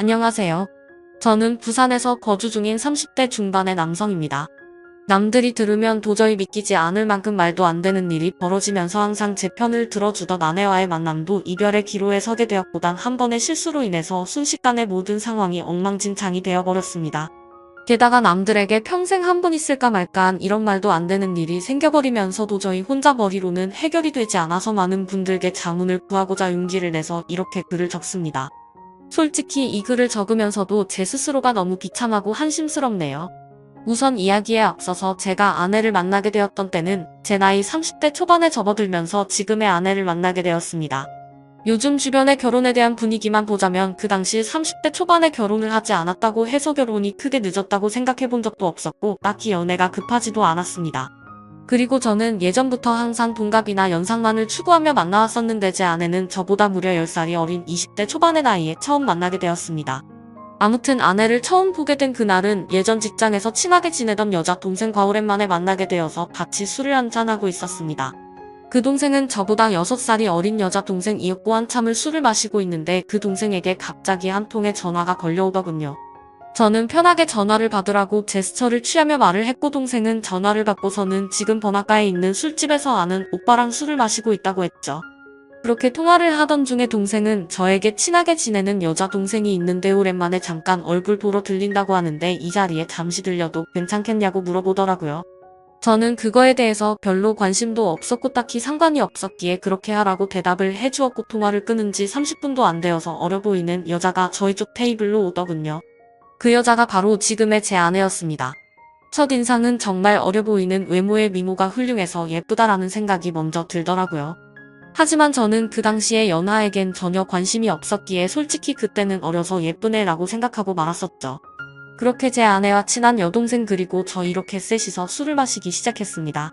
안녕하세요. 저는 부산에서 거주 중인 30대 중반의 남성입니다. 남들이 들으면 도저히 믿기지 않을 만큼 말도 안 되는 일이 벌어지면서 항상 제 편을 들어주던 아내와의 만남도 이별의 기로에 서게 되었고 단 한 번의 실수로 인해서 순식간에 모든 상황이 엉망진창이 되어버렸습니다. 게다가 남들에게 평생 한 번 있을까 말까한 이런 말도 안 되는 일이 생겨버리면서 도저히 혼자 머리로는 해결이 되지 않아서 많은 분들께 자문을 구하고자 용기를 내서 이렇게 글을 적습니다. 솔직히 이 글을 적으면서도 제 스스로가 너무 비참하고 한심스럽네요. 우선 이야기에 앞서서 제가 아내를 만나게 되었던 때는 제 나이 30대 초반에 접어들면서 지금의 아내를 만나게 되었습니다. 요즘 주변의 결혼에 대한 분위기만 보자면 그 당시 30대 초반에 결혼을 하지 않았다고 해서 결혼이 크게 늦었다고 생각해 본 적도 없었고 딱히 연애가 급하지도 않았습니다. 그리고 저는 예전부터 항상 동갑이나 연상만을 추구하며 만나왔었는데 제 아내는 저보다 무려 10살이 어린 20대 초반의 나이에 처음 만나게 되었습니다. 아무튼 아내를 처음 보게 된 그날은 예전 직장에서 친하게 지내던 여자 동생과 오랜만에 만나게 되어서 같이 술을 한잔하고 있었습니다. 그 동생은 저보다 6살이 어린 여자 동생이었고 한참을 술을 마시고 있는데 그 동생에게 갑자기 한 통의 전화가 걸려오더군요. 저는 편하게 전화를 받으라고 제스처를 취하며 말을 했고 동생은 전화를 받고서는 지금 번화가에 있는 술집에서 아는 오빠랑 술을 마시고 있다고 했죠. 그렇게 통화를 하던 중에 동생은 저에게 친하게 지내는 여자 동생이 있는데 오랜만에 잠깐 얼굴 보러 들린다고 하는데 이 자리에 잠시 들려도 괜찮겠냐고 물어보더라고요. 저는 그거에 대해서 별로 관심도 없었고 딱히 상관이 없었기에 그렇게 하라고 대답을 해주었고 통화를 끊은 지 30분도 안 되어서 어려 보이는 여자가 저희 쪽 테이블로 오더군요. 그 여자가 바로 지금의 제 아내였습니다. 첫인상은 정말 어려 보이는 외모의 미모가 훌륭해서 예쁘다라는 생각이 먼저 들더라고요. 하지만 저는 그 당시에 연하에겐 전혀 관심이 없었기에 솔직히 그때는 어려서 예쁜 애라고 생각하고 말았었죠. 그렇게 제 아내와 친한 여동생 그리고 저 이렇게 셋이서 술을 마시기 시작했습니다.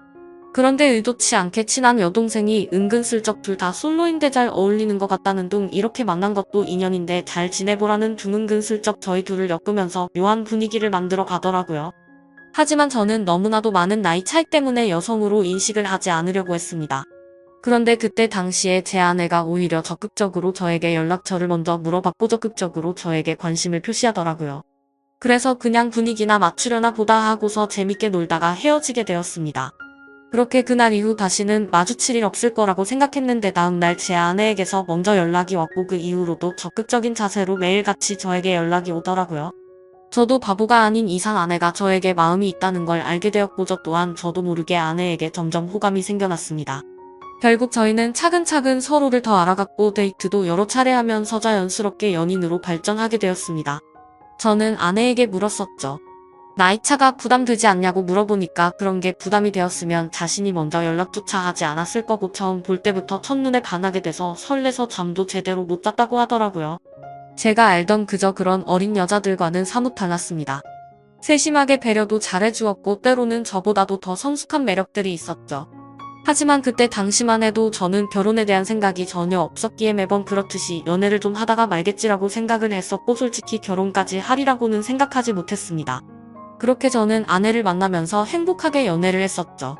그런데 의도치 않게 친한 여동생이 은근슬쩍 둘 다 솔로인데 잘 어울리는 것 같다는 둥 이렇게 만난 것도 인연인데 잘 지내보라는 둥 은근슬쩍 저희 둘을 엮으면서 묘한 분위기를 만들어 가더라고요. 하지만 저는 너무나도 많은 나이 차이 때문에 여성으로 인식을 하지 않으려고 했습니다. 그런데 그때 당시에 제 아내가 오히려 적극적으로 저에게 연락처를 먼저 물어봤고 적극적으로 저에게 관심을 표시하더라고요. 그래서 그냥 분위기나 맞추려나 보다 하고서 재밌게 놀다가 헤어지게 되었습니다. 그렇게 그날 이후 다시는 마주칠 일 없을 거라고 생각했는데 다음날 제 아내에게서 먼저 연락이 왔고 그 이후로도 적극적인 자세로 매일같이 저에게 연락이 오더라고요. 저도 바보가 아닌 이상 아내가 저에게 마음이 있다는 걸 알게 되었고 저 또한 저도 모르게 아내에게 점점 호감이 생겨났습니다. 결국 저희는 차근차근 서로를 더 알아갔고 데이트도 여러 차례 하면서 자연스럽게 연인으로 발전하게 되었습니다. 저는 아내에게 물었었죠. 나이차가 부담되지 않냐고 물어보니까 그런 게 부담이 되었으면 자신이 먼저 연락조차 하지 않았을 거고 처음 볼 때부터 첫눈에 반하게 돼서 설레서 잠도 제대로 못 잤다고 하더라고요. 제가 알던 그저 그런 어린 여자들과는 사뭇 달랐습니다. 세심하게 배려도 잘해주었고 때로는 저보다도 더 성숙한 매력들이 있었죠. 하지만 그때 당시만 해도 저는 결혼에 대한 생각이 전혀 없었기에 매번 그렇듯이 연애를 좀 하다가 말겠지라고 생각을 했었고 솔직히 결혼까지 하리라고는 생각하지 못했습니다. 그렇게 저는 아내를 만나면서 행복하게 연애를 했었죠.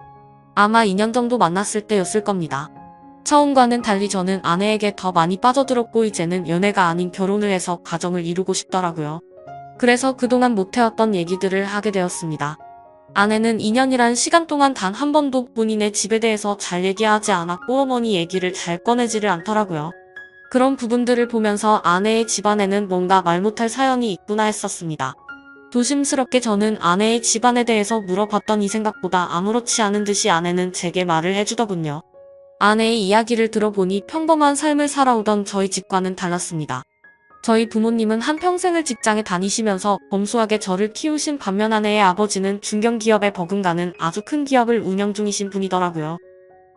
아마 2년 정도 만났을 때였을 겁니다. 처음과는 달리 저는 아내에게 더 많이 빠져들었고 이제는 연애가 아닌 결혼을 해서 가정을 이루고 싶더라고요. 그래서 그동안 못해왔던 얘기들을 하게 되었습니다. 아내는 2년이란 시간 동안 단 한 번도 본인의 집에 대해서 잘 얘기하지 않았고 어머니 얘기를 잘 꺼내지를 않더라고요. 그런 부분들을 보면서 아내의 집안에는 뭔가 말 못할 사연이 있구나 했었습니다. 조심스럽게 저는 아내의 집안에 대해서 물어봤더니 생각보다 아무렇지 않은 듯이 아내는 제게 말을 해주더군요. 아내의 이야기를 들어보니 평범한 삶을 살아오던 저희 집과는 달랐습니다. 저희 부모님은 한평생을 직장에 다니시면서 검소하게 저를 키우신 반면 아내의 아버지는 중견기업에 버금가는 아주 큰 기업을 운영 중이신 분이더라고요.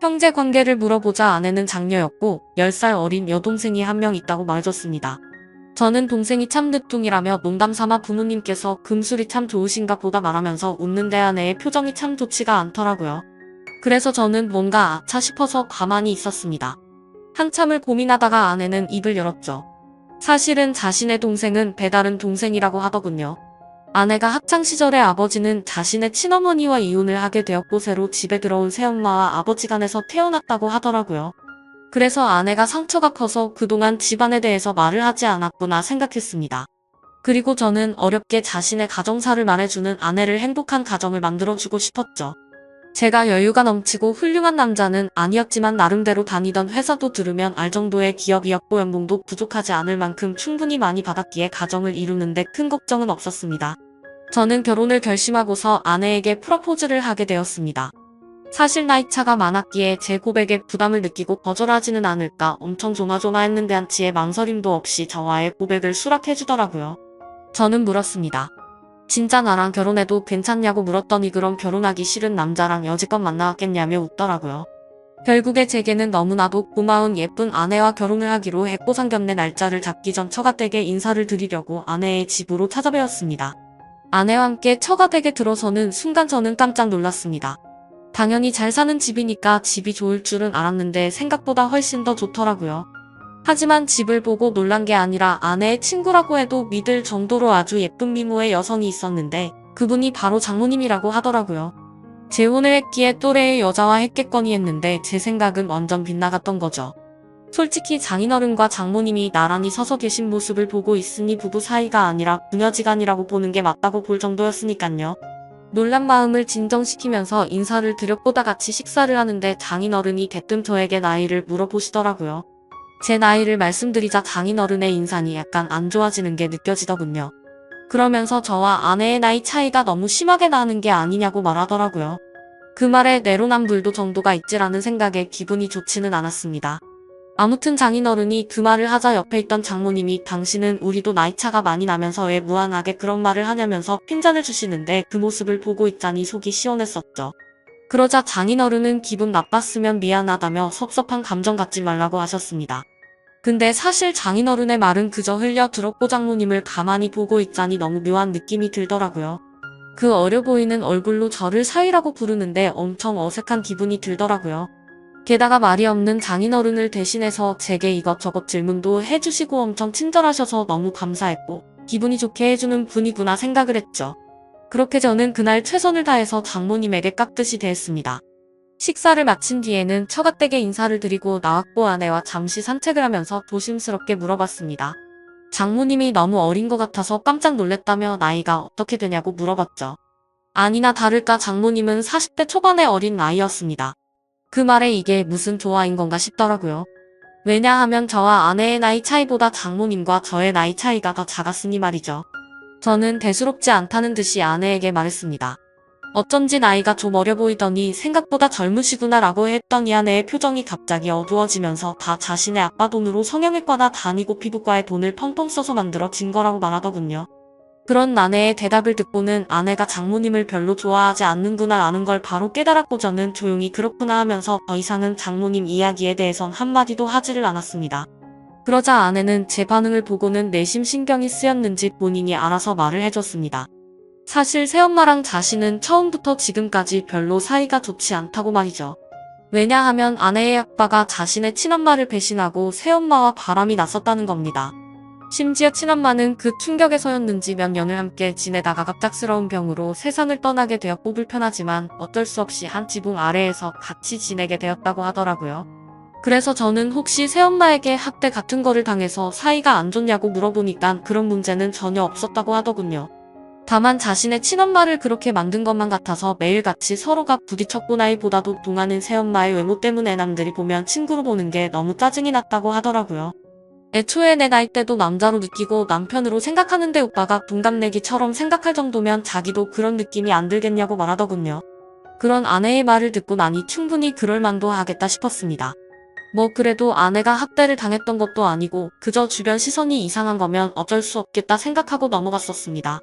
형제 관계를 물어보자 아내는 장녀였고 10살 어린 여동생이 한 명 있다고 말해줬습니다. 저는 동생이 참 늦둥이라며 농담삼아 부모님께서 금술이 참 좋으신가 보다 말하면서 웃는데 아내의 표정이 참 좋지가 않더라고요. 그래서 저는 뭔가 아차 싶어서 가만히 있었습니다. 한참을 고민하다가 아내는 입을 열었죠. 사실은 자신의 동생은 배다른 동생이라고 하더군요. 아내가 학창시절에 아버지는 자신의 친어머니와 이혼을 하게 되었고 새로 집에 들어온 새엄마와 아버지 간에서 태어났다고 하더라고요. 그래서 아내가 상처가 커서 그동안 집안에 대해서 말을 하지 않았구나 생각했습니다. 그리고 저는 어렵게 자신의 가정사를 말해주는 아내를 행복한 가정을 만들어주고 싶었죠. 제가 여유가 넘치고 훌륭한 남자는 아니었지만 나름대로 다니던 회사도 들으면 알 정도의 기업이었고 연봉도 부족하지 않을 만큼 충분히 많이 받았기에 가정을 이루는데 큰 걱정은 없었습니다. 저는 결혼을 결심하고서 아내에게 프러포즈를 하게 되었습니다. 사실 나이차가 많았기에 제 고백에 부담을 느끼고 거절하지는 않을까 엄청 조마조마했는데 한치의 망설임도 없이 저와의 고백을 수락해주더라고요. 저는 물었습니다. 진짜 나랑 결혼해도 괜찮냐고 물었더니 그럼 결혼하기 싫은 남자랑 여지껏 만나왔겠냐며 웃더라고요. 결국에 제게는 너무나도 고마운 예쁜 아내와 결혼을 하기로 했고 상견례 날짜를 잡기 전 처가댁에 인사를 드리려고 아내의 집으로 찾아뵈었습니다. 아내와 함께 처가댁에 들어서는 순간 저는 깜짝 놀랐습니다. 당연히 잘 사는 집이니까 집이 좋을 줄은 알았는데 생각보다 훨씬 더 좋더라고요. 하지만 집을 보고 놀란 게 아니라 아내의 친구라고 해도 믿을 정도로 아주 예쁜 미모의 여성이 있었는데 그분이 바로 장모님이라고 하더라고요. 재혼을 했기에 또래의 여자와 했겠거니 했는데 제 생각은 완전 빗나갔던 거죠. 솔직히 장인어른과 장모님이 나란히 서서 계신 모습을 보고 있으니 부부 사이가 아니라 부녀지간이라고 보는 게 맞다고 볼 정도였으니깐요. 놀란 마음을 진정시키면서 인사를 드렸보다 같이 식사를 하는데 장인어른이 대뜸 저에게 나이를 물어보시더라고요. 제 나이를 말씀드리자 장인어른의 인상이 약간 안 좋아지는 게 느껴지더군요. 그러면서 저와 아내의 나이 차이가 너무 심하게 나는 게 아니냐고 말하더라고요. 그 말에 내로남불도 정도가 있지라는 생각에 기분이 좋지는 않았습니다. 아무튼 장인어른이 그 말을 하자 옆에 있던 장모님이 당신은 우리도 나이차가 많이 나면서 왜 무한하게 그런 말을 하냐면서 핀잔을 주시는데 그 모습을 보고 있자니 속이 시원했었죠. 그러자 장인어른은 기분 나빴으면 미안하다며 섭섭한 감정 갖지 말라고 하셨습니다. 근데 사실 장인어른의 말은 그저 흘려 들었고 장모님을 가만히 보고 있자니 너무 묘한 느낌이 들더라고요. 그 어려 보이는 얼굴로 저를 사위라고 부르는데 엄청 어색한 기분이 들더라고요. 게다가 말이 없는 장인어른을 대신해서 제게 이것저것 질문도 해주시고 엄청 친절하셔서 너무 감사했고 기분이 좋게 해주는 분이구나 생각을 했죠. 그렇게 저는 그날 최선을 다해서 장모님에게 깍듯이 대했습니다. 식사를 마친 뒤에는 처가댁에 인사를 드리고 나왔고 아내와 잠시 산책을 하면서 조심스럽게 물어봤습니다. 장모님이 너무 어린 것 같아서 깜짝 놀랬다며 나이가 어떻게 되냐고 물어봤죠. 아니나 다를까 장모님은 40대 초반의 어린 나이였습니다. 그 말에 이게 무슨 조화인 건가 싶더라고요. 왜냐하면 저와 아내의 나이 차이보다 장모님과 저의 나이 차이가 더 작았으니 말이죠. 저는 대수롭지 않다는 듯이 아내에게 말했습니다. 어쩐지 나이가 좀 어려 보이더니 생각보다 젊으시구나 라고 했더니 아내의 표정이 갑자기 어두워지면서 다 자신의 아빠 돈으로 성형외과나 다니고 피부과에 돈을 펑펑 써서 만들어진 거라고 말하더군요. 그런 아내의 대답을 듣고는 아내가 장모님을 별로 좋아하지 않는구나 라는 걸 바로 깨달았고 저는 조용히 그렇구나 하면서 더 이상은 장모님 이야기에 대해선 한마디도 하지를 않았습니다. 그러자 아내는 제 반응을 보고는 내심 신경이 쓰였는지 본인이 알아서 말을 해줬습니다. 사실 새엄마랑 자신은 처음부터 지금까지 별로 사이가 좋지 않다고 말이죠. 왜냐하면 아내의 아빠가 자신의 친엄마를 배신하고 새엄마와 바람이 났었다는 겁니다. 심지어 친엄마는 그 충격에서였는지 몇 년을 함께 지내다가 갑작스러운 병으로 세상을 떠나게 되었고 불편하지만 어쩔 수 없이 한 지붕 아래에서 같이 지내게 되었다고 하더라고요. 그래서 저는 혹시 새엄마에게 학대 같은 거를 당해서 사이가 안 좋냐고 물어보니까 그런 문제는 전혀 없었다고 하더군요. 다만 자신의 친엄마를 그렇게 만든 것만 같아서 매일같이 서로가 부딪혔구나이보다도 동하는 새엄마의 외모 때문에 남들이 보면 친구로 보는 게 너무 짜증이 났다고 하더라고요. 애초에 내 나이 때도 남자로 느끼고 남편으로 생각하는데 오빠가 동갑내기처럼 생각할 정도면 자기도 그런 느낌이 안 들겠냐고 말하더군요. 그런 아내의 말을 듣고 나니 충분히 그럴 만도 하겠다 싶었습니다. 뭐 그래도 아내가 학대를 당했던 것도 아니고 그저 주변 시선이 이상한 거면 어쩔 수 없겠다 생각하고 넘어갔었습니다.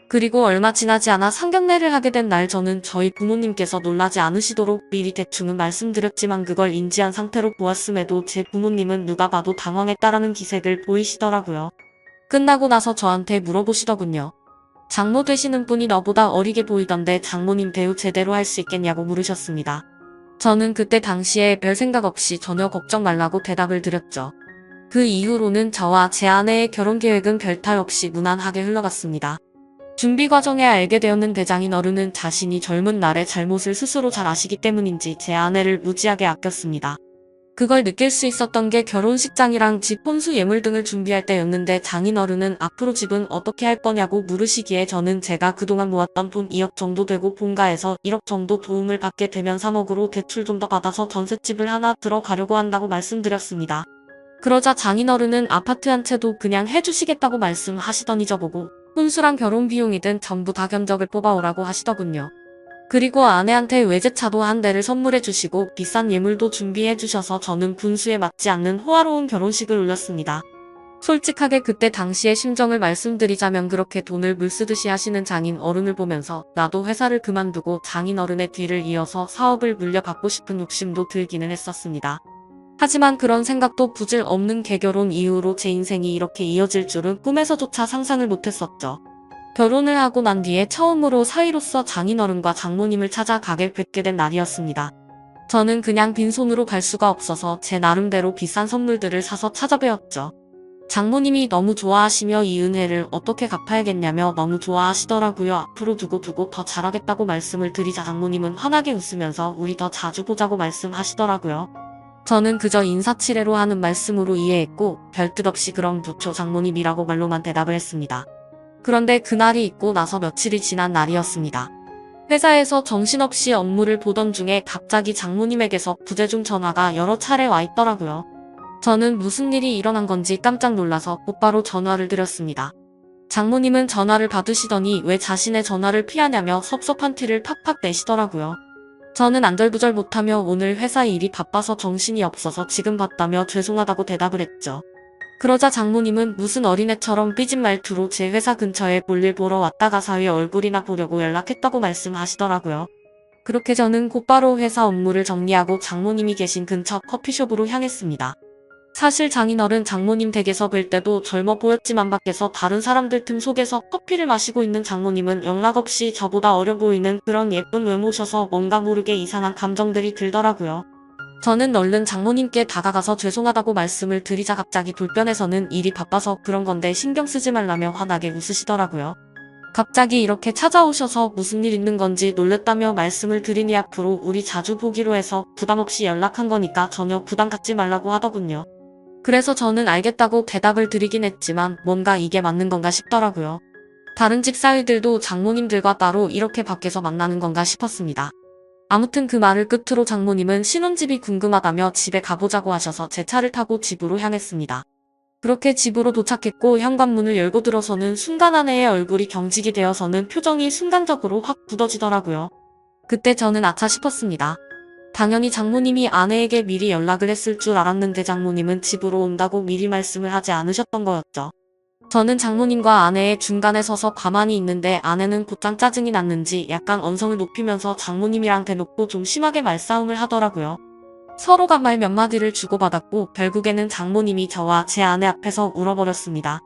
그리고 얼마 지나지 않아 상견례를 하게 된 날 저는 저희 부모님께서 놀라지 않으시도록 미리 대충은 말씀드렸지만 그걸 인지한 상태로 보았음에도 제 부모님은 누가 봐도 당황했다라는 기색을 보이시더라고요. 끝나고 나서 저한테 물어보시더군요. 장모 되시는 분이 너보다 어리게 보이던데 장모님 대우 제대로 할 수 있겠냐고 물으셨습니다. 저는 그때 당시에 별 생각 없이 전혀 걱정 말라고 대답을 드렸죠. 그 이후로는 저와 제 아내의 결혼 계획은 별탈 없이 무난하게 흘러갔습니다. 준비 과정에 알게 되었는데 장인어른은 자신이 젊은 날의 잘못을 스스로 잘 아시기 때문인지 제 아내를 무지하게 아꼈습니다. 그걸 느낄 수 있었던 게 결혼식장이랑 집 혼수 예물 등을 준비할 때였는데 장인어른은 앞으로 집은 어떻게 할 거냐고 물으시기에 저는 제가 그동안 모았던 돈 2억 정도 되고 본가에서 1억 정도 도움을 받게 되면 3억으로 대출 좀 더 받아서 전셋집을 하나 들어가려고 한다고 말씀드렸습니다. 그러자 장인어른은 아파트 한 채도 그냥 해주시겠다고 말씀하시더니 저보고 혼수랑 결혼 비용이든 전부 다 견적을 뽑아오라고 하시더군요. 그리고 아내한테 외제차도 한 대를 선물해 주시고 비싼 예물도 준비해 주셔서 저는 분수에 맞지 않는 호화로운 결혼식을 올렸습니다. 솔직하게 그때 당시의 심정을 말씀드리자면 그렇게 돈을 물쓰듯이 하시는 장인 어른을 보면서 나도 회사를 그만두고 장인 어른의 뒤를 이어서 사업을 물려받고 싶은 욕심도 들기는 했었습니다. 하지만 그런 생각도 부질 없는 개결혼 이후로 제 인생이 이렇게 이어질 줄은 꿈에서조차 상상을 못했었죠. 결혼을 하고 난 뒤에 처음으로 사위로서 장인어른과 장모님을 찾아 가게 뵙게 된 날이었습니다. 저는 그냥 빈손으로 갈 수가 없어서 제 나름대로 비싼 선물들을 사서 찾아뵈었죠. 장모님이 너무 좋아하시며 이 은혜를 어떻게 갚아야겠냐며 너무 좋아하시더라고요. 앞으로 두고 더 잘하겠다고 말씀을 드리자 장모님은 환하게 웃으면서 우리 더 자주 보자고 말씀하시더라고요. 저는 그저 인사치레로 하는 말씀으로 이해했고 별뜻 없이 그럼 좋죠 장모님이라고 말로만 대답을 했습니다. 그런데 그날이 있고 나서 며칠이 지난 날이었습니다. 회사에서 정신없이 업무를 보던 중에 갑자기 장모님에게서 부재중 전화가 여러 차례 와 있더라고요. 저는 무슨 일이 일어난 건지 깜짝 놀라서 곧바로 전화를 드렸습니다. 장모님은 전화를 받으시더니 왜 자신의 전화를 피하냐며 섭섭한 티를 팍팍 내시더라고요. 저는 안절부절 못하며 오늘 회사 일이 바빠서 정신이 없어서 지금 봤다며 죄송하다고 대답을 했죠. 그러자 장모님은 무슨 어린애처럼 삐진 말투로 제 회사 근처에 볼일 보러 왔다가 사위 얼굴이나 보려고 연락했다고 말씀하시더라고요. 그렇게 저는 곧바로 회사 업무를 정리하고 장모님이 계신 근처 커피숍으로 향했습니다. 사실 장인어른 장모님 댁에서 뵐 때도 젊어 보였지만 밖에서 다른 사람들 틈 속에서 커피를 마시고 있는 장모님은 연락 없이 저보다 어려 보이는 그런 예쁜 외모셔서 뭔가 모르게 이상한 감정들이 들더라고요. 저는 얼른 장모님께 다가가서 죄송하다고 말씀을 드리자 갑자기 돌변해서는 일이 바빠서 그런 건데 신경 쓰지 말라며 환하게 웃으시더라고요. 갑자기 이렇게 찾아오셔서 무슨 일 있는 건지 놀랬다며 말씀을 드리니 앞으로 우리 자주 보기로 해서 부담 없이 연락한 거니까 전혀 부담 갖지 말라고 하더군요. 그래서 저는 알겠다고 대답을 드리긴 했지만 뭔가 이게 맞는 건가 싶더라고요. 다른 집 사위들도 장모님들과 따로 이렇게 밖에서 만나는 건가 싶었습니다. 아무튼 그 말을 끝으로 장모님은 신혼집이 궁금하다며 집에 가보자고 하셔서 제 차를 타고 집으로 향했습니다. 그렇게 집으로 도착했고 현관문을 열고 들어서는 순간 아내의 얼굴이 경직이 되어서는 표정이 순간적으로 확 굳어지더라고요. 그때 저는 아차 싶었습니다. 당연히 장모님이 아내에게 미리 연락을 했을 줄 알았는데 장모님은 집으로 온다고 미리 말씀을 하지 않으셨던 거였죠. 저는 장모님과 아내의 중간에 서서 가만히 있는데 아내는 곧장 짜증이 났는지 약간 언성을 높이면서 장모님이랑 대놓고 좀 심하게 말싸움을 하더라고요. 서로가 말 몇 마디를 주고받았고 결국에는 장모님이 저와 제 아내 앞에서 울어버렸습니다.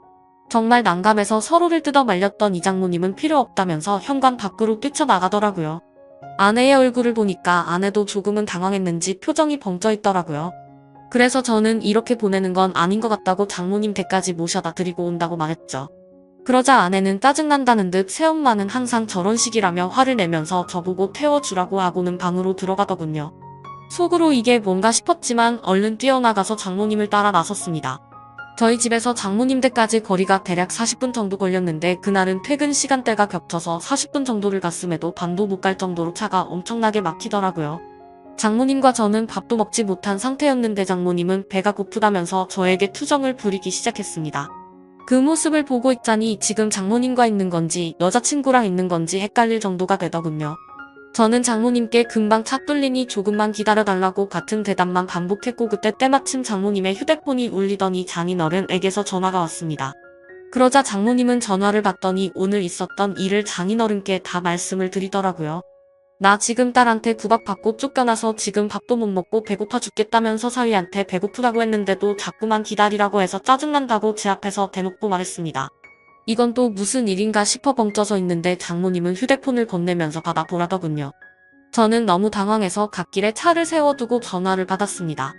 정말 난감해서 서로를 뜯어 말렸던 이 장모님은 필요 없다면서 현관 밖으로 뛰쳐나가더라고요. 아내의 얼굴을 보니까 아내도 조금은 당황했는지 표정이 벙쪄 있더라고요. 그래서 저는 이렇게 보내는 건 아닌 것 같다고 장모님 댁까지 모셔다 드리고 온다고 말했죠. 그러자 아내는 짜증난다는 듯 새엄마는 항상 저런 식이라며 화를 내면서 저보고 태워주라고 하고는 방으로 들어가더군요. 속으로 이게 뭔가 싶었지만 얼른 뛰어나가서 장모님을 따라 나섰습니다. 저희 집에서 장모님 댁까지 거리가 대략 40분 정도 걸렸는데 그날은 퇴근 시간대가 겹쳐서 40분 정도를 갔음에도 반도 못 갈 정도로 차가 엄청나게 막히더라고요. 장모님과 저는 밥도 먹지 못한 상태였는데 장모님은 배가 고프다면서 저에게 투정을 부리기 시작했습니다. 그 모습을 보고 있자니 지금 장모님과 있는 건지 여자친구랑 있는 건지 헷갈릴 정도가 되더군요. 저는 장모님께 금방 차 뚫리니 조금만 기다려달라고 같은 대답만 반복했고 그때 때마침 장모님의 휴대폰이 울리더니 장인어른에게서 전화가 왔습니다. 그러자 장모님은 전화를 받더니 오늘 있었던 일을 장인어른께 다 말씀을 드리더라고요. 나 지금 딸한테 구박받고 쫓겨나서 지금 밥도 못 먹고 배고파 죽겠다면서 사위한테 배고프다고 했는데도 자꾸만 기다리라고 해서 짜증난다고 제 앞에서 대놓고 말했습니다. 이건 또 무슨 일인가 싶어 벙쪄서 있는데 장모님은 휴대폰을 건네면서 받아보라더군요. 저는 너무 당황해서 갓길에 차를 세워두고 전화를 받았습니다.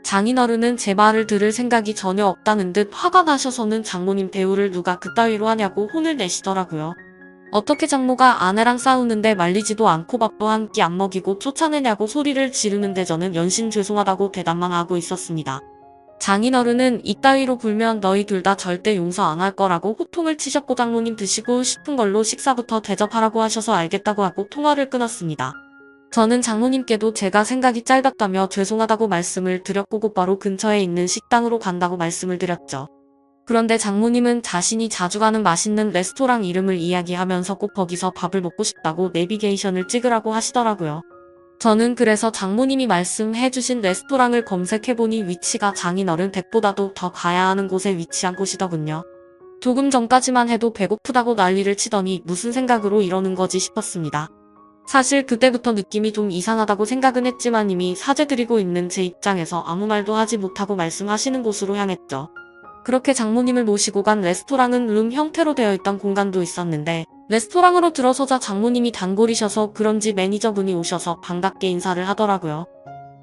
장인어른은 제 말을 들을 생각이 전혀 없다는 듯 화가 나셔서는 장모님 대우를 누가 그따위로 하냐고 혼을 내시더라고요. 어떻게 장모가 아내랑 싸우는데 말리지도 않고 밥도 한 끼 안 먹이고 쫓아내냐고 소리를 지르는데 저는 연신 죄송하다고 대답만 하고 있었습니다. 장인어른은 이따위로 굴면 너희 둘 다 절대 용서 안 할 거라고 호통을 치셨고 장모님 드시고 싶은 걸로 식사부터 대접하라고 하셔서 알겠다고 하고 통화를 끊었습니다. 저는 장모님께도 제가 생각이 짧았다며 죄송하다고 말씀을 드렸고 곧바로 근처에 있는 식당으로 간다고 말씀을 드렸죠. 그런데 장모님은 자신이 자주 가는 맛있는 레스토랑 이름을 이야기하면서 꼭 거기서 밥을 먹고 싶다고 내비게이션을 찍으라고 하시더라고요. 저는 그래서 장모님이 말씀해주신 레스토랑을 검색해보니 위치가 장인어른 댁보다도 더 가야 하는 곳에 위치한 곳이더군요. 조금 전까지만 해도 배고프다고 난리를 치더니 무슨 생각으로 이러는 거지 싶었습니다. 사실 그때부터 느낌이 좀 이상하다고 생각은 했지만 이미 사죄드리고 있는 제 입장에서 아무 말도 하지 못하고 말씀하시는 곳으로 향했죠. 그렇게 장모님을 모시고 간 레스토랑은 룸 형태로 되어 있던 공간도 있었는데 레스토랑으로 들어서자 장모님이 단골이셔서 그런지 매니저분이 오셔서 반갑게 인사를 하더라고요.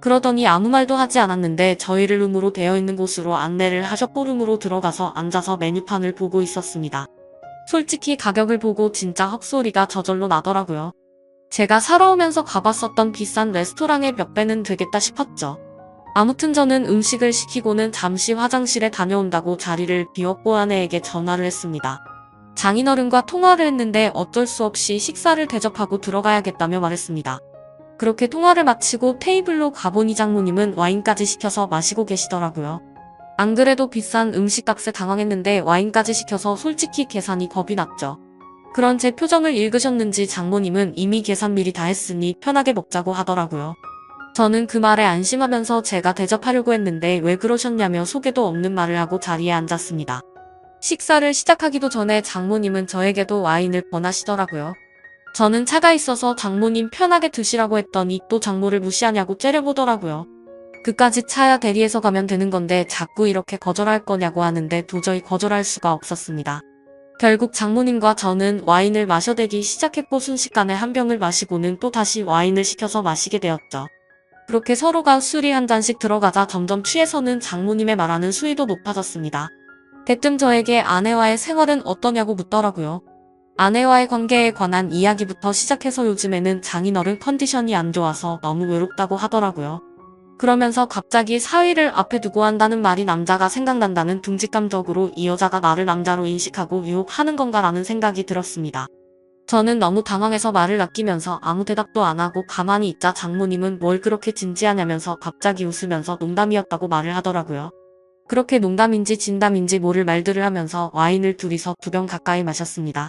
그러더니 아무 말도 하지 않았는데 저희를 룸으로 되어 있는 곳으로 안내를 하셨고 룸으로 들어가서 앉아서 메뉴판을 보고 있었습니다. 솔직히 가격을 보고 진짜 헛소리가 저절로 나더라고요. 제가 살아오면서 가봤었던 비싼 레스토랑의 몇 배는 되겠다 싶었죠. 아무튼 저는 음식을 시키고는 잠시 화장실에 다녀온다고 자리를 비웠고 아내에게 전화를 했습니다. 장인어른과 통화를 했는데 어쩔 수 없이 식사를 대접하고 들어가야겠다며 말했습니다. 그렇게 통화를 마치고 테이블로 가보니 장모님은 와인까지 시켜서 마시고 계시더라고요. 안 그래도 비싼 음식값에 당황했는데 와인까지 시켜서 솔직히 계산이 겁이 났죠. 그런 제 표정을 읽으셨는지 장모님은 이미 계산 미리 다 했으니 편하게 먹자고 하더라고요. 저는 그 말에 안심하면서 제가 대접하려고 했는데 왜 그러셨냐며 속에도 없는 말을 하고 자리에 앉았습니다. 식사를 시작하기도 전에 장모님은 저에게도 와인을 권하시더라고요. 저는 차가 있어서 장모님 편하게 드시라고 했더니 또 장모를 무시하냐고 째려보더라고요. 그까짓 차야 대리해서 가면 되는 건데 자꾸 이렇게 거절할 거냐고 하는데 도저히 거절할 수가 없었습니다. 결국 장모님과 저는 와인을 마셔대기 시작했고 순식간에 한 병을 마시고는 또 다시 와인을 시켜서 마시게 되었죠. 그렇게 서로가 술이 한 잔씩 들어가자 점점 취해서는 장모님의 말하는 수위도 높아졌습니다. 대뜸 저에게 아내와의 생활은 어떠냐고 묻더라고요. 아내와의 관계에 관한 이야기부터 시작해서 요즘에는 장인어른 컨디션이 안 좋아서 너무 외롭다고 하더라고요. 그러면서 갑자기 사위를 앞에 두고 한다는 말이 남자가 생각난다는 둥직감적으로 이 여자가 나를 남자로 인식하고 유혹하는 건가라는 생각이 들었습니다. 저는 너무 당황해서 말을 아끼면서 아무 대답도 안 하고 가만히 있자 장모님은 뭘 그렇게 진지하냐면서 갑자기 웃으면서 농담이었다고 말을 하더라고요. 그렇게 농담인지 진담인지 모를 말들을 하면서 와인을 둘이서 2병 가까이 마셨습니다.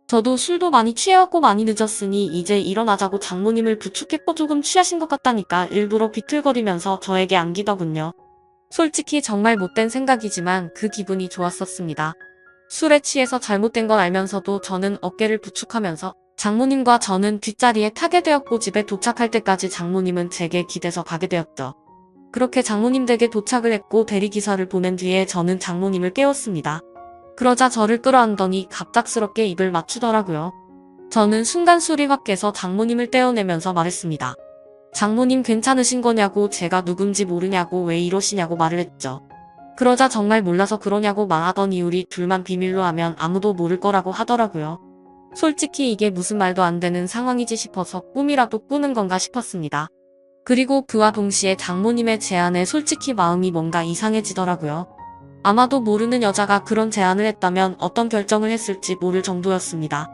저도 술도 많이 취해왔고 많이 늦었으니 이제 일어나자고 장모님을 부축했고 조금 취하신 것 같다니까 일부러 비틀거리면서 저에게 안기더군요. 솔직히 정말 못된 생각이지만 그 기분이 좋았었습니다. 술에 취해서 잘못된 걸 알면서도 저는 어깨를 부축하면서 장모님과 저는 뒷자리에 타게 되었고 집에 도착할 때까지 장모님은 제게 기대서 가게 되었죠. 그렇게 장모님 댁에 도착을 했고 대리기사를 보낸 뒤에 저는 장모님을 깨웠습니다. 그러자 저를 끌어안더니 갑작스럽게 입을 맞추더라고요. 저는 순간 술이 확 깨서 장모님을 떼어내면서 말했습니다. 장모님 괜찮으신 거냐고 제가 누군지 모르냐고 왜 이러시냐고 말을 했죠. 그러자 정말 몰라서 그러냐고 말하더니 우리 둘만 비밀로 하면 아무도 모를 거라고 하더라고요. 솔직히 이게 무슨 말도 안 되는 상황이지 싶어서 꿈이라도 꾸는 건가 싶었습니다. 그리고 그와 동시에 장모님의 제안에 솔직히 마음이 뭔가 이상해지더라고요. 아마도 모르는 여자가 그런 제안을 했다면 어떤 결정을 했을지 모를 정도였습니다.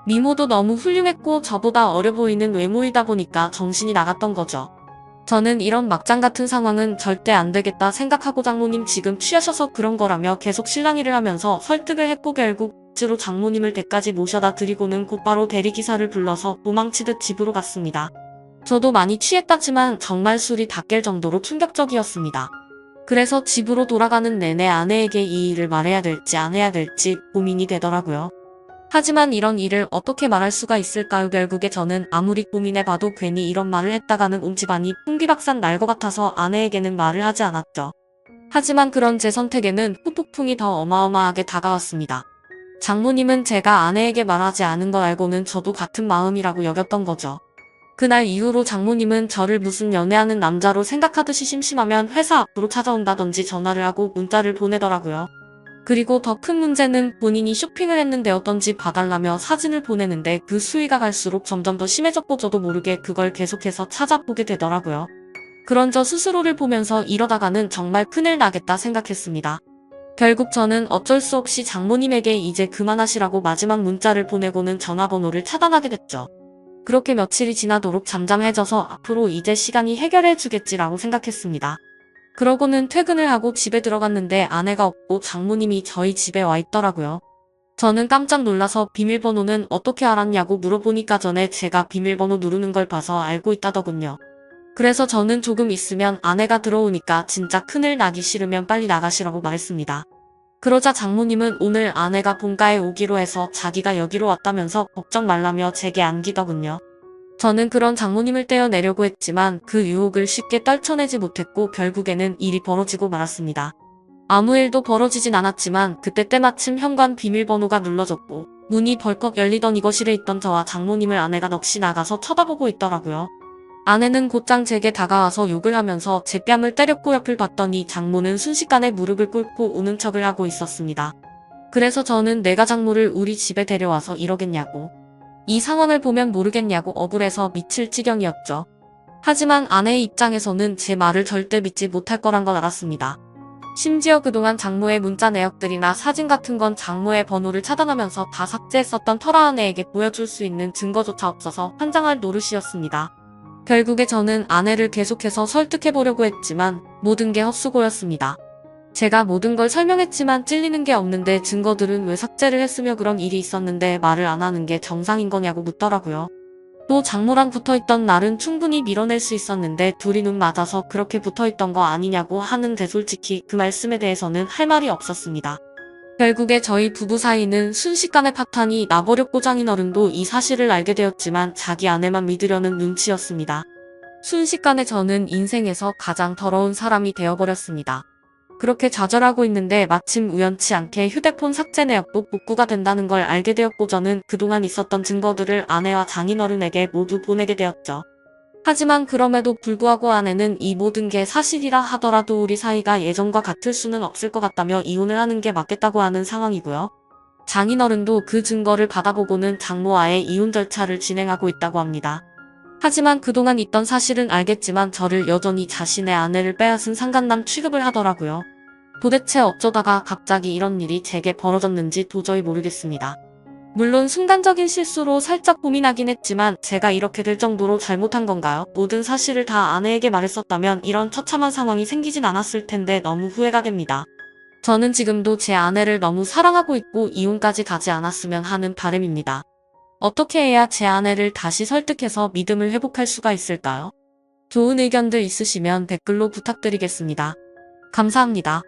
미모도 너무 훌륭했고 저보다 어려 보이는 외모이다 보니까 정신이 나갔던 거죠. 저는 이런 막장 같은 상황은 절대 안 되겠다 생각하고 장모님 지금 취하셔서 그런 거라며 계속 실랑이를 하면서 설득을 했고 결국 억지로 장모님을 댁까지 모셔다 드리고는 곧바로 대리기사를 불러서 도망치듯 집으로 갔습니다. 저도 많이 취했다지만 정말 술이 다 깰 정도로 충격적이었습니다. 그래서 집으로 돌아가는 내내 아내에게 이 일을 말해야 될지 안 해야 될지 고민이 되더라고요. 하지만 이런 일을 어떻게 말할 수가 있을까요? 결국에 저는 아무리 고민해봐도 괜히 이런 말을 했다가는 온 집안이 풍비박산 날 것 같아서 아내에게는 말을 하지 않았죠. 하지만 그런 제 선택에는 후폭풍이 더 어마어마하게 다가왔습니다. 장모님은 제가 아내에게 말하지 않은 걸 알고는 저도 같은 마음이라고 여겼던 거죠. 그날 이후로 장모님은 저를 무슨 연애하는 남자로 생각하듯이 심심하면 회사 앞으로 찾아온다든지 전화를 하고 문자를 보내더라고요. 그리고 더 큰 문제는 본인이 쇼핑을 했는데 어떤 집 봐달라며 사진을 보내는데 그 수위가 갈수록 점점 더 심해졌고 저도 모르게 그걸 계속해서 찾아보게 되더라고요. 그런 저 스스로를 보면서 이러다가는 정말 큰일 나겠다 생각했습니다. 결국 저는 어쩔 수 없이 장모님에게 이제 그만하시라고 마지막 문자를 보내고는 전화번호를 차단하게 됐죠. 그렇게 며칠이 지나도록 잠잠해져서 앞으로 이제 시간이 해결해 주겠지라고 생각했습니다. 그러고는 퇴근을 하고 집에 들어갔는데 아내가 없고 장모님이 저희 집에 와 있더라고요. 저는 깜짝 놀라서 비밀번호는 어떻게 알았냐고 물어보니까 전에 제가 비밀번호 누르는 걸 봐서 알고 있다더군요. 그래서 저는 조금 있으면 아내가 들어오니까 진짜 큰일 나기 싫으면 빨리 나가시라고 말했습니다. 그러자 장모님은 오늘 아내가 본가에 오기로 해서 자기가 여기로 왔다면서 걱정 말라며 제게 안기더군요. 저는 그런 장모님을 떼어내려고 했지만 그 유혹을 쉽게 떨쳐내지 못했고 결국에는 일이 벌어지고 말았습니다. 아무 일도 벌어지진 않았지만 그때 때마침 현관 비밀번호가 눌러졌고 문이 벌컥 열리더니 거실에 있던 저와 장모님을 아내가 넋이 나가서 쳐다보고 있더라고요. 아내는 곧장 제게 다가와서 욕을 하면서 제 뺨을 때렸고 옆을 봤더니 장모는 순식간에 무릎을 꿇고 우는 척을 하고 있었습니다. 그래서 저는 내가 장모를 우리 집에 데려와서 이러겠냐고. 이 상황을 보면 모르겠냐고 억울해서 미칠 지경이었죠. 하지만 아내의 입장에서는 제 말을 절대 믿지 못할 거란 걸 알았습니다. 심지어 그동안 장모의 문자 내역들이나 사진 같은 건 장모의 번호를 차단하면서 다 삭제했었던 터라 아내에게 보여줄 수 있는 증거조차 없어서 환장할 노릇이었습니다. 결국에 저는 아내를 계속해서 설득해보려고 했지만 모든 게 헛수고였습니다. 제가 모든 걸 설명했지만 찔리는 게 없는데 증거들은 왜 삭제를 했으며 그런 일이 있었는데 말을 안 하는 게 정상인 거냐고 묻더라고요. 또 장모랑 붙어있던 날은 충분히 밀어낼 수 있었는데 둘이 눈 맞아서 그렇게 붙어있던 거 아니냐고 하는데 솔직히 그 말씀에 대해서는 할 말이 없었습니다. 결국에 저희 부부 사이는 순식간에 파탄이 나버렸고 장인어른도 이 사실을 알게 되었지만 자기 아내만 믿으려는 눈치였습니다. 순식간에 저는 인생에서 가장 더러운 사람이 되어버렸습니다. 그렇게 좌절하고 있는데 마침 우연치 않게 휴대폰 삭제 내역도 복구가 된다는 걸 알게 되었고 저는 그동안 있었던 증거들을 아내와 장인어른에게 모두 보내게 되었죠. 하지만 그럼에도 불구하고 아내는 이 모든 게 사실이라 하더라도 우리 사이가 예전과 같을 수는 없을 것 같다며 이혼을 하는 게 맞겠다고 하는 상황이고요. 장인어른도 그 증거를 받아보고는 장모와의 이혼 절차를 진행하고 있다고 합니다. 하지만 그동안 있던 사실은 알겠지만 저를 여전히 자신의 아내를 빼앗은 상간남 취급을 하더라고요. 도대체 어쩌다가 갑자기 이런 일이 제게 벌어졌는지 도저히 모르겠습니다. 물론 순간적인 실수로 살짝 고민하긴 했지만 제가 이렇게 될 정도로 잘못한 건가요? 모든 사실을 다 아내에게 말했었다면 이런 처참한 상황이 생기진 않았을 텐데 너무 후회가 됩니다. 저는 지금도 제 아내를 너무 사랑하고 있고 이혼까지 가지 않았으면 하는 바람입니다. 어떻게 해야 제 아내를 다시 설득해서 믿음을 회복할 수가 있을까요? 좋은 의견들 있으시면 댓글로 부탁드리겠습니다. 감사합니다.